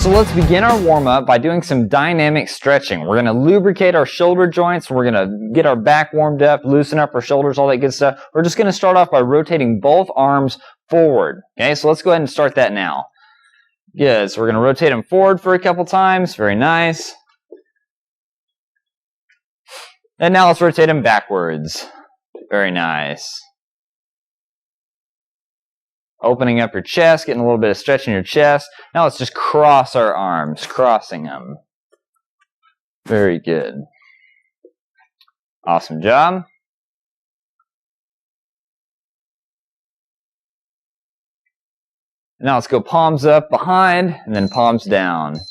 So let's begin our warm-up by doing some dynamic stretching. We're going to lubricate our shoulder joints. We're going to get our back warmed up, loosen up our shoulders, all that good stuff. We're just going to start off by rotating both arms forward. Okay, so let's go ahead and start that now. Good, so we're going to rotate them forward for a couple times. Very nice. And now let's rotate them backwards. Very nice. Opening up your chest, getting a little bit of stretch in your chest. Now let's just cross our arms, crossing them. Very good. Awesome job. Now let's go palms up behind and then palms down.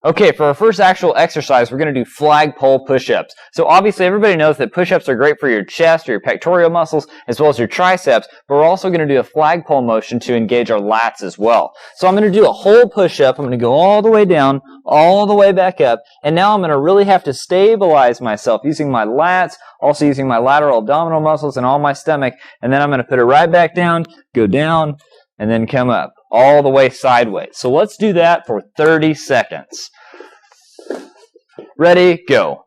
Okay, for our first actual exercise, we're going to do flagpole push-ups. So obviously everybody knows that push-ups are great for your chest or your pectoral muscles as well as your triceps, but we're also going to do a flagpole motion to engage our lats as well. So I'm going to do a whole push-up. I'm going to go all the way down, all the way back up, and now I'm going to really have to stabilize myself using my lats, also using my lateral abdominal muscles and all my stomach, and then I'm going to put it right back down, go down, and then come up all the way sideways. So let's do that for 30 seconds. Ready, go.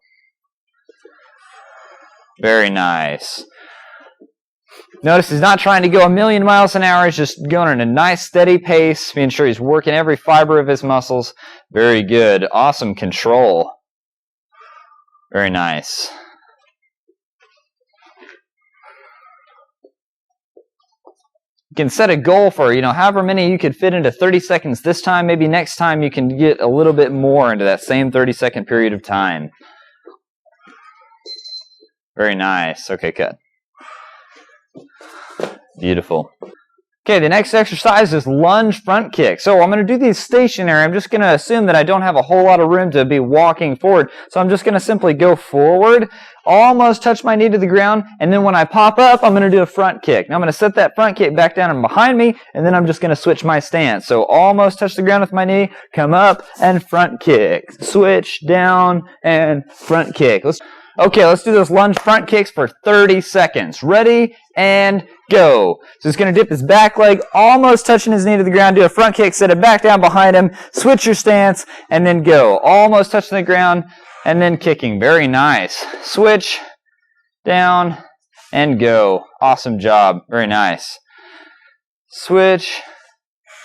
Very nice. Notice he's not trying to go a million miles an hour. He's just going at a nice steady pace, being sure he's working every fiber of his muscles. Very good. Awesome control. Very nice. You can set a goal for, however many you could fit into 30 seconds this time. Maybe next time you can get a little bit more into that same 30-second period of time. Very nice. Okay, cut. Beautiful. Okay, the next exercise is lunge front kick. So I'm going to do these stationary. I'm just going to assume that I don't have a whole lot of room to be walking forward. So I'm just going to simply go forward, almost touch my knee to the ground, and then when I pop up, I'm going to do a front kick. Now I'm going to set that front kick back down and behind me, and then I'm just going to switch my stance. So almost touch the ground with my knee, come up, and front kick. Switch, down, and front kick. Okay, let's do those lunge front kicks for 30 seconds. Ready, and go. So he's going to dip his back leg, almost touching his knee to the ground, do a front kick, set it back down behind him, switch your stance, and then go. Almost touching the ground, and then kicking. Very nice. Switch, down, and go. Awesome job. Very nice. Switch,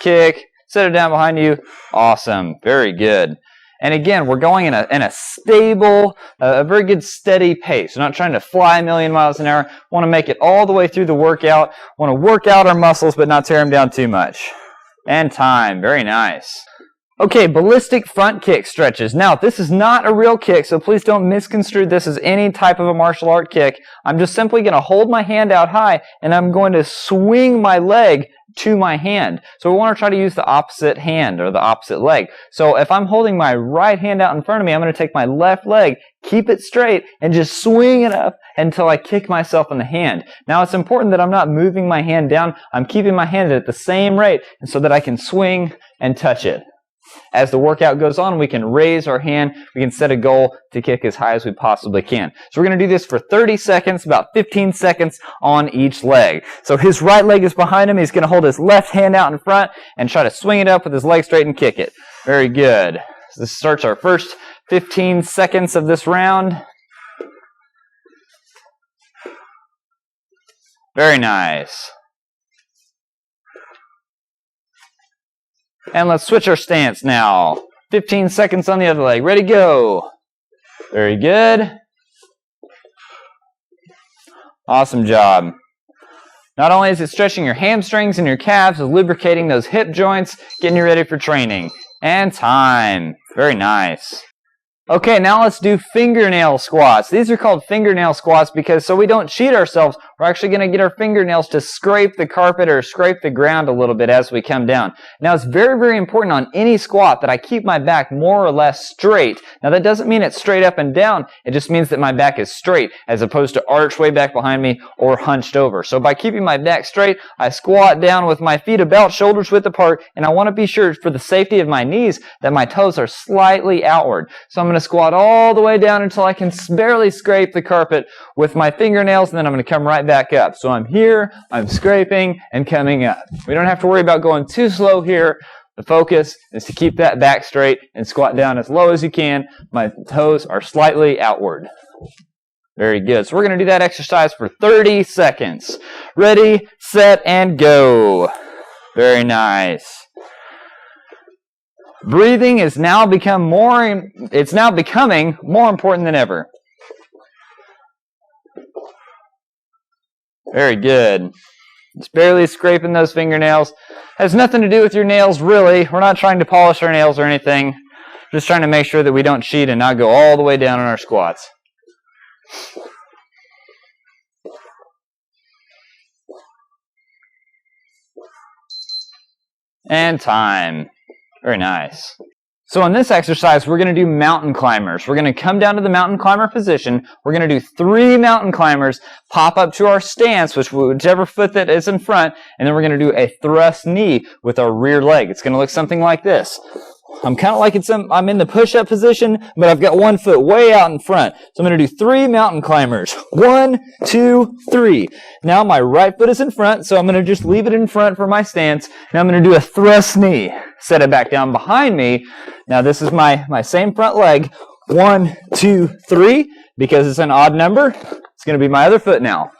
kick, set it down behind you. Awesome. Very good. And again, we're going in a stable, a very good steady pace. We're not trying to fly a million miles an hour. Want to make it all the way through the workout. Want to work out our muscles, but not tear them down too much. And time. Very nice. Okay, ballistic front kick stretches. Now, this is not a real kick, so please don't misconstrue this as any type of a martial art kick. I'm just simply going to hold my hand out high, and I'm going to swing my leg to my hand. So we want to try to use the opposite hand or the opposite leg. So if I'm holding my right hand out in front of me, I'm going to take my left leg, keep it straight, and just swing it up until I kick myself in the hand. Now it's important that I'm not moving my hand down. I'm keeping my hand at the same rate so that I can swing and touch it. As the workout goes on, we can raise our hand. We can set a goal to kick as high as we possibly can. So we're going to do this for 30 seconds, about 15 seconds on each leg. So his right leg is behind him. He's going to hold his left hand out in front and try to swing it up with his leg straight and kick it. Very good. So this starts our first 15 seconds of this round. Very nice. And let's switch our stance now. 15 seconds on the other leg. Ready, go. Very good. Awesome job. Not only is it stretching your hamstrings and your calves, it's lubricating those hip joints, getting you ready for training. And time. Very nice. Okay, now let's do fingernail squats. These are called fingernail squats because so we don't cheat ourselves, we're actually going to get our fingernails to scrape the carpet or scrape the ground a little bit as we come down. Now it's very, very important on any squat that I keep my back more or less straight. Now that doesn't mean it's straight up and down, it just means that my back is straight as opposed to arched way back behind me or hunched over. So by keeping my back straight, I squat down with my feet about shoulders width apart, and I want to be sure for the safety of my knees that my toes are slightly outward. So I'm going to squat all the way down until I can barely scrape the carpet with my fingernails, and then I'm going to come right back up. So I'm here, I'm scraping, and coming up. We don't have to worry about going too slow here. The focus is to keep that back straight and squat down as low as you can. My toes are slightly outward. Very good. So we're going to do that exercise for 30 seconds. Ready, set, and go. Very nice. Breathing is now becoming more important than ever. Very good. Just barely scraping those fingernails. Has nothing to do with your nails, really. We're not trying to polish our nails or anything. Just trying to make sure that we don't cheat and not go all the way down on our squats. And time. Very nice. So in this exercise, we're going to do mountain climbers. We're going to come down to the mountain climber position. We're going to do 3 mountain climbers, pop up to our stance, whichever foot that is in front, and then we're going to do a thrust knee with our rear leg. It's going to look something like this. I'm kind of like I'm in the push-up position, but I've got one foot way out in front. So I'm going to do 3 mountain climbers. 1, 2, 3. Now my right foot is in front, so I'm going to just leave it in front for my stance. Now I'm going to do a thrust knee. Set it back down behind me. Now this is my same front leg. 1, 2, 3. Because it's an odd number, it's going to be my other foot now.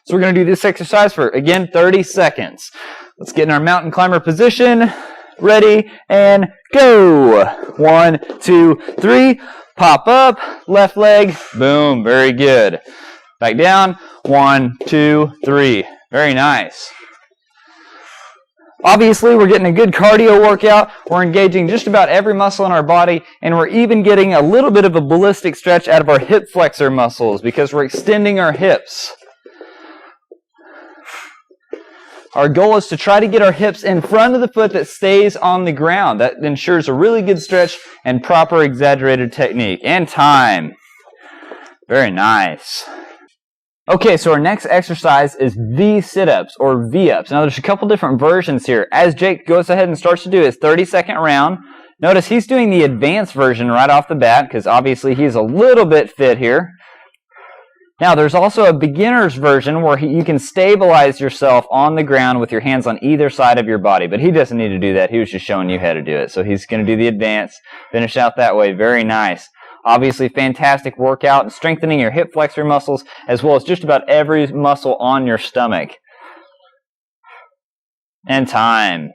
So we're going to do this exercise for, again, 30 seconds. Let's get in our mountain climber position. Ready, and go. 1, 2, 3. Pop up, left leg, boom, very good. Back down, 1, 2, 3. Very nice. Obviously, we're getting a good cardio workout. We're engaging just about every muscle in our body, and we're even getting a little bit of a ballistic stretch out of our hip flexor muscles because we're extending our hips. Our goal is to try to get our hips in front of the foot that stays on the ground. That ensures a really good stretch and proper exaggerated technique. And time. Very nice. Okay, so our next exercise is V sit-ups or V-ups. Now there's a couple different versions here. As Jake goes ahead and starts to do his 30-second round, notice he's doing the advanced version right off the bat because obviously he's a little bit fit here. Now, there's also a beginner's version where you can stabilize yourself on the ground with your hands on either side of your body, but he doesn't need to do that. He was just showing you how to do it. So he's going to do the advanced, finish out that way. Very nice. Obviously, fantastic workout and strengthening your hip flexor muscles as well as just about every muscle on your stomach. And time.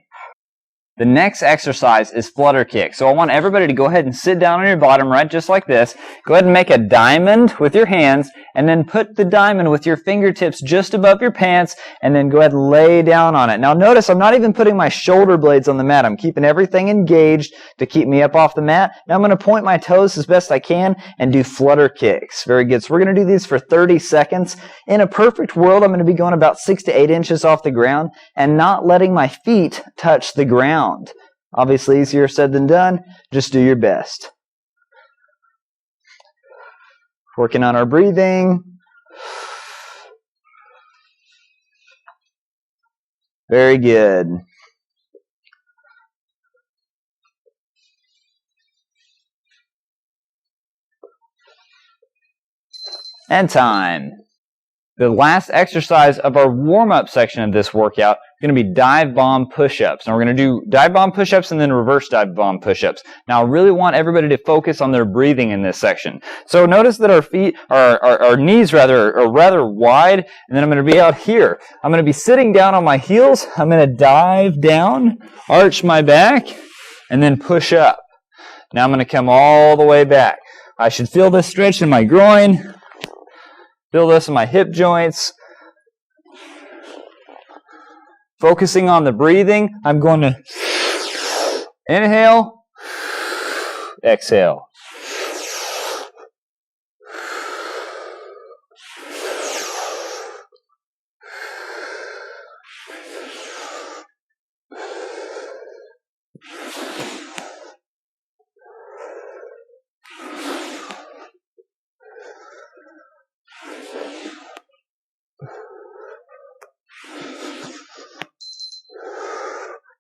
The next exercise is Flutter Kick. So I want everybody to go ahead and sit down on your bottom right just like this. Go ahead and make a diamond with your hands and then put the diamond with your fingertips just above your pants and then go ahead and lay down on it. Now notice I'm not even putting my shoulder blades on the mat. I'm keeping everything engaged to keep me up off the mat. Now I'm going to point my toes as best I can and do Flutter Kicks. Very good. So we're going to do these for 30 seconds. In a perfect world, I'm going to be going about 6 to 8 inches off the ground and not letting my feet touch the ground. Obviously, easier said than done. Just do your best. Working on our breathing. Very good. And time. The last exercise of our warm-up section of this workout is going to be dive bomb push-ups. Now we're going to do dive bomb push-ups and then reverse dive bomb push-ups. Now I really want everybody to focus on their breathing in this section. So notice that our feet, our knees rather, are rather wide, and then I'm going to be out here. I'm going to be sitting down on my heels. I'm going to dive down, arch my back, and then push up. Now I'm going to come all the way back. I should feel this stretch in my groin. Feel this in my hip joints. Focusing on the breathing, I'm going to inhale, exhale.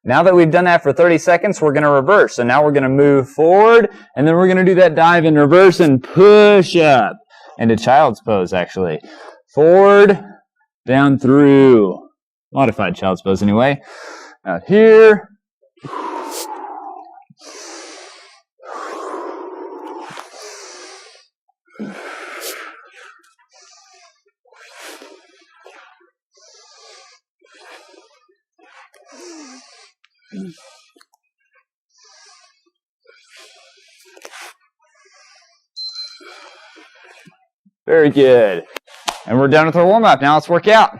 Now that we've done that for 30 seconds, we're going to reverse. So now we're going to move forward, and then we're going to do that dive in reverse and push up. Into child's pose, actually. Forward, down through. Modified child's pose, anyway. Out here. Very good. And we're done with our warm-up. Now let's work out.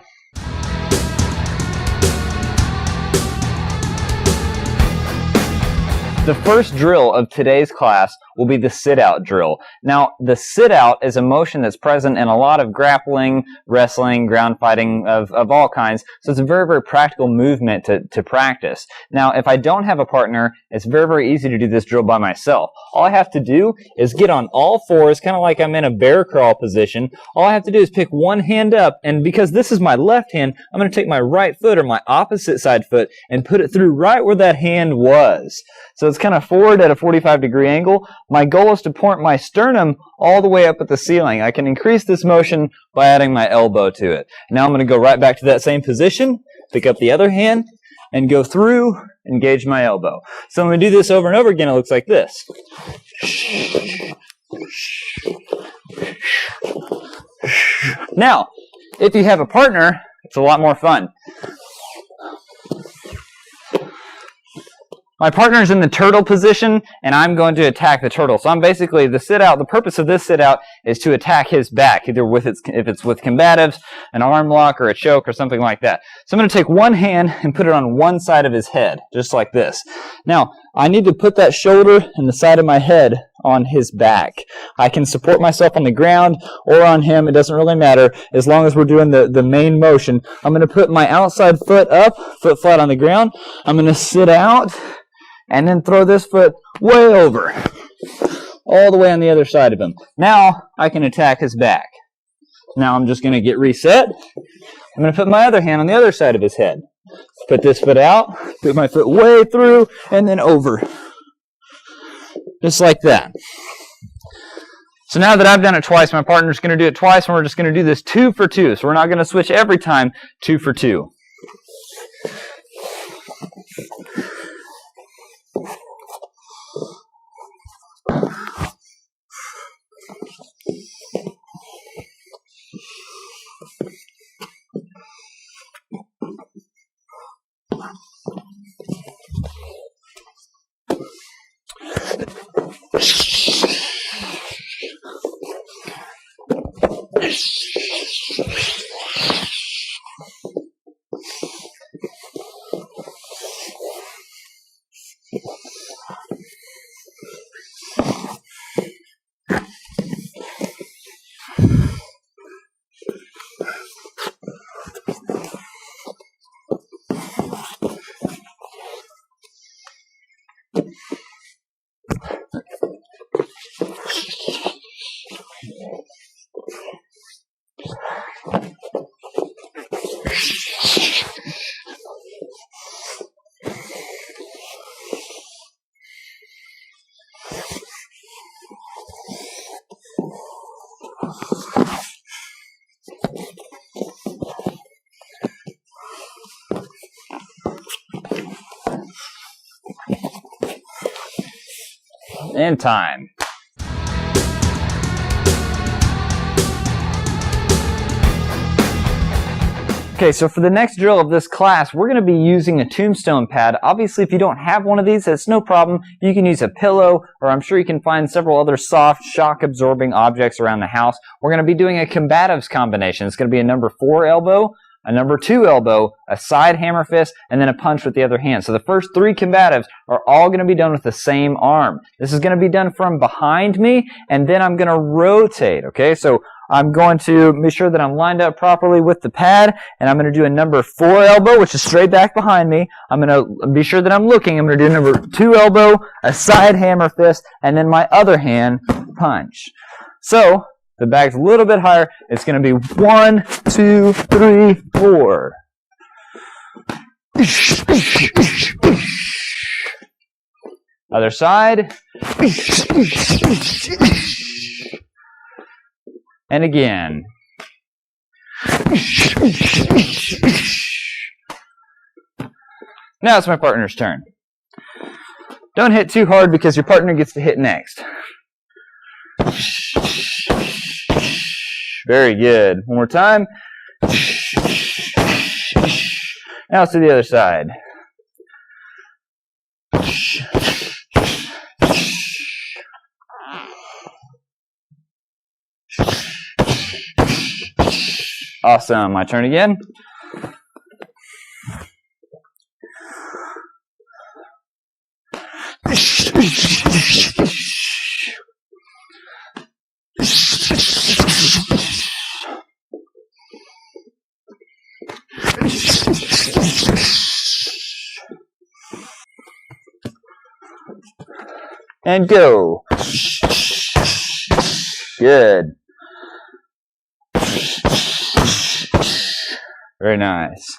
The first drill of today's class will be the sit-out drill. Now, the sit-out is a motion that's present in a lot of grappling, wrestling, ground fighting of all kinds. So it's a very, very practical movement to practice. Now, if I don't have a partner, it's very, very easy to do this drill by myself. All I have to do is get on all fours, kind of like I'm in a bear crawl position. All I have to do is pick one hand up, and because this is my left hand, I'm going to take my right foot or my opposite side foot and put it through right where that hand was. So it's kind of forward at a 45-degree angle. My goal is to point my sternum all the way up at the ceiling. I can increase this motion by adding my elbow to it. Now I'm going to go right back to that same position, pick up the other hand, and go through, engage my elbow. So I'm going to do this over and over again. It looks like this. Now, if you have a partner, it's a lot more fun. My partner's in the turtle position, and I'm going to attack the turtle. So I'm basically, the purpose of this sit-out is to attack his back, either if it's with combatives, an arm lock, or a choke, or something like that. So I'm going to take one hand and put it on one side of his head, just like this. Now, I need to put that shoulder and the side of my head on his back. I can support myself on the ground or on him. It doesn't really matter as long as we're doing the main motion. I'm going to put my outside foot up, foot flat on the ground. I'm going to sit out and then throw this foot way over, all the way on the other side of him. Now I can attack his back. Now I'm just going to get reset. I'm going to put my other hand on the other side of his head. Put this foot out, put my foot way through, and then over. Just like that. So now that I've done it twice, my partner's going to do it twice, and we're just going to do this 2 for 2. So we're not going to switch every time, 2 for 2. And time. Okay, so for the next drill of this class, we're going to be using a tombstone pad. Obviously, if you don't have one of these, that's no problem. You can use a pillow, or I'm sure you can find several other soft, shock-absorbing objects around the house. We're going to be doing a combatives combination. It's going to be a number 4 elbow, a number 2 elbow, a side hammer fist, and then a punch with the other hand. So the first 3 combatives are all going to be done with the same arm. This is going to be done from behind me, and then I'm going to rotate, okay? So I'm going to make sure that I'm lined up properly with the pad, and I'm going to do a number 4 elbow, which is straight back behind me. I'm going to be sure that I'm looking. I'm going to do number 2 elbow, a side hammer fist, and then my other hand punch. So the bag's a little bit higher. It's going to be 1, 2, 3, 4. Other side. And again. Now it's my partner's turn. Don't hit too hard because your partner gets to hit next. Very good. One more time. Now let's do the other side. Awesome. My turn again. And go. Good. Very nice.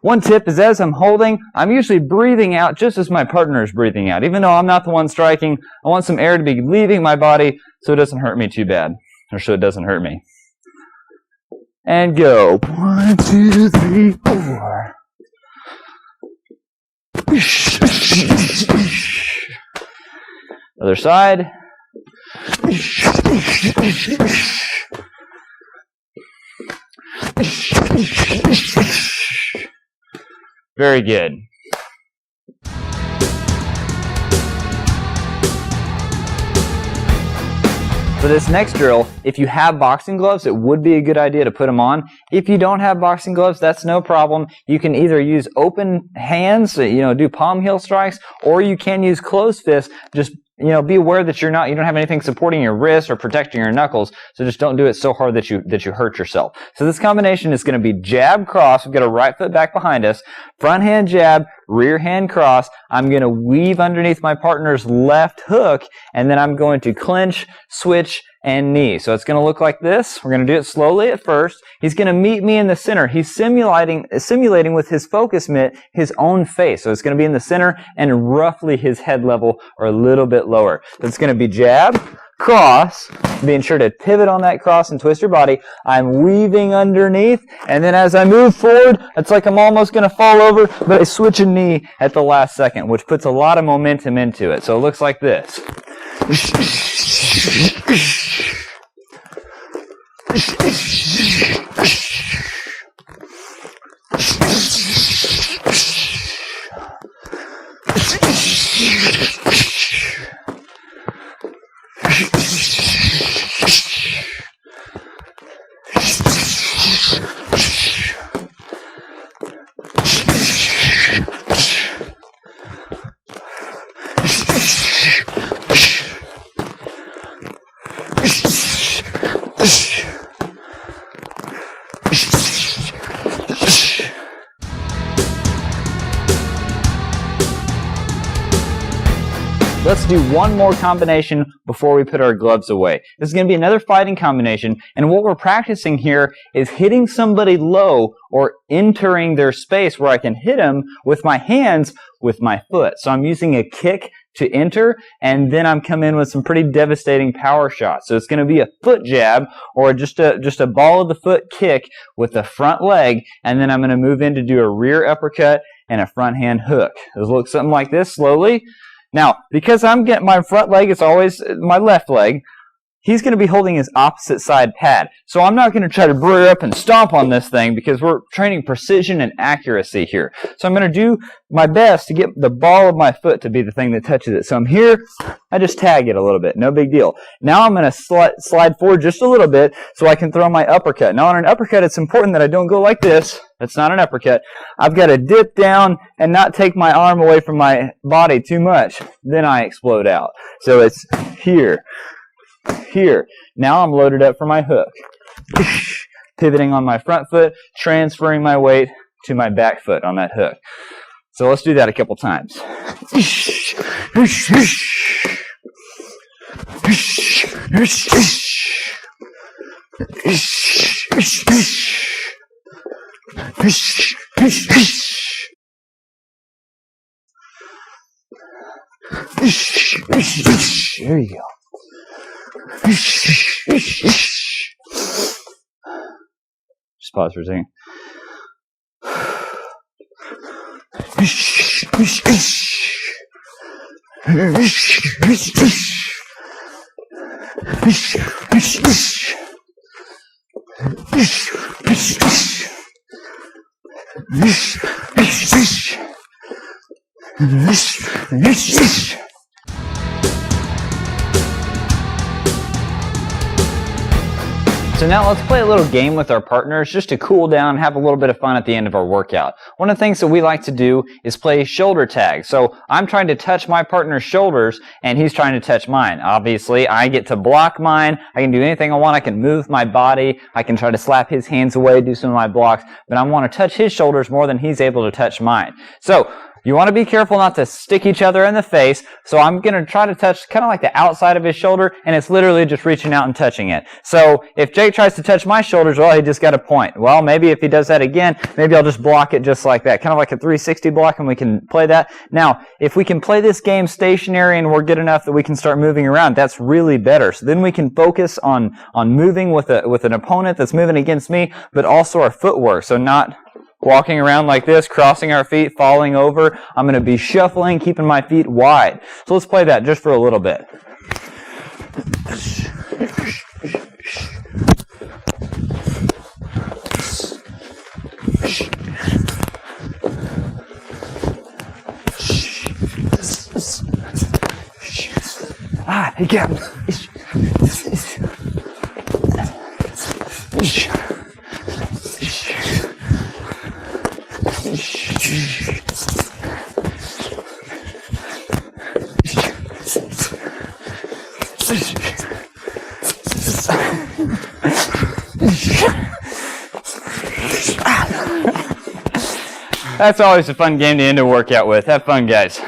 One tip is as I'm holding, I'm usually breathing out just as my partner is breathing out. Even though I'm not the one striking, I want some air to be leaving my body so it doesn't hurt me too bad, or so it doesn't hurt me. And go. 1, 2, 3, 4. Other side. Very good. For this next drill, if you have boxing gloves, it would be a good idea to put them on. If you don't have boxing gloves, that's no problem. You can either use open hands, do palm heel strikes, or you can use closed fists. Just be aware that you don't have anything supporting your wrist or protecting your knuckles, so just don't do it so hard that you hurt yourself. So this combination is going to be jab cross. We've got a right foot back behind us, front hand jab, rear hand cross. I'm going to weave underneath my partner's left hook, and then I'm going to clinch, switch, and knee. So it's going to look like this. We're going to do it slowly at first. He's going to meet me in the center. He's simulating with his focus mitt his own face. So it's going to be in the center and roughly his head level or a little bit lower. So it's going to be jab, cross, being sure to pivot on that cross and twist your body. I'm weaving underneath, and then as I move forward, it's like I'm almost going to fall over, but I switch a knee at the last second, which puts a lot of momentum into it. So it looks like this. Let's do one more combination before we put our gloves away. This is going to be another fighting combination, and what we're practicing here is hitting somebody low or entering their space where I can hit them with my hands with my foot. So I'm using a kick to enter, and then I'm coming in with some pretty devastating power shots. So it's going to be a foot jab or just a ball of the foot kick with the front leg, and then I'm going to move in to do a rear uppercut and a front hand hook. It'll look something like this slowly. Now, because I'm getting my front leg, it's always my left leg, he's going to be holding his opposite side pad. So I'm not going to try to brew up and stomp on this thing because we're training precision and accuracy here. So I'm going to do my best to get the ball of my foot to be the thing that touches it. So I'm here, I just tag it a little bit, no big deal. Now I'm going to slide forward just a little bit so I can throw my uppercut. Now on an uppercut, it's important that I don't go like this. That's not an uppercut. I've got to dip down and not take my arm away from my body too much. Then I explode out. So it's here. Here. Now I'm loaded up for my hook. Pivoting on my front foot, transferring my weight to my back foot on that hook. So let's do that a couple times. There you go. Just pause for a second. So now let's play a little game with our partners just to cool down, have a little bit of fun at the end of our workout. One of the things that we like to do is play shoulder tag. So I'm trying to touch my partner's shoulders and he's trying to touch mine. Obviously, I get to block mine. I can do anything I want. I can move my body. I can try to slap his hands away, do some of my blocks, but I want to touch his shoulders more than he's able to touch mine. So you want to be careful not to stick each other in the face, so I'm going to try to touch kind of like the outside of his shoulder, and it's literally just reaching out and touching it. So if Jake tries to touch my shoulders, well, he just got a point. Well, maybe if he does that again, maybe I'll just block it just like that, kind of like a 360 block, and we can play that. Now, if we can play this game stationary and we're good enough that we can start moving around, that's really better. So then we can focus on moving with an opponent that's moving against me, but also our footwork, so not walking around like this, crossing our feet, falling over. I'm going to be shuffling, keeping my feet wide. So let's play that just for a little bit. He got me. That's always a fun game to end a workout with. Have fun, guys.